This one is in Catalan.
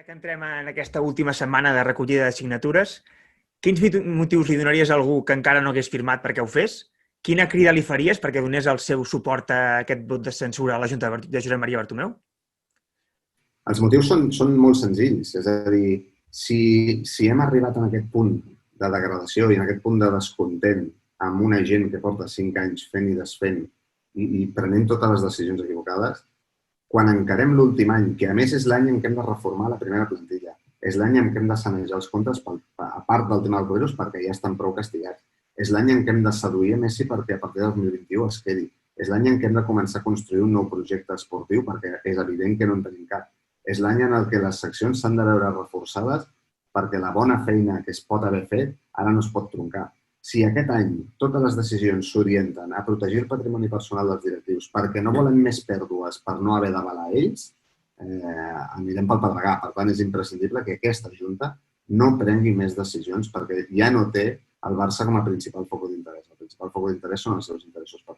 Ara que entrem en aquesta última setmana de recollida de signatures, quins motius li donaries a algú que encara no hagués firmat perquè ho fes? Quina crida li faries perquè donés el seu suport a aquest vot de censura a la Junta de Josep Maria Bartomeu? Els motius són molt senzills. És a dir, si hem arribat en aquest punt de degradació i en aquest punt de descontent amb una gent que porta 5 anys fent i desfent i prenent totes les decisions equivocades, quan encarem l'últim any, que a més és l'any en què hem de reformar la primera plantilla, és l'any en què hem de sanejar els comptes, a part del tema del coronavirus, perquè ja estan prou castigats, és l'any en què hem de seduir a Messi perquè a partir del 2021 es quedi, és l'any en què hem de començar a construir un nou projecte esportiu perquè és evident que no en tenim cap, és l'any en què les seccions s'han de veure reforçades perquè la bona feina que es pot haver fet ara no es pot troncar. Si aquest any totes les decisions s'orienten a protegir el patrimoni personal dels directius perquè no volen més pèrdues per no haver d'avalar ells, anirem pel pedregar. Per tant, és imprescindible que aquesta Junta no prengui més decisions perquè ja no té el Barça com a principal foc d'interès. El principal foc d'interès són els seus interessos personals.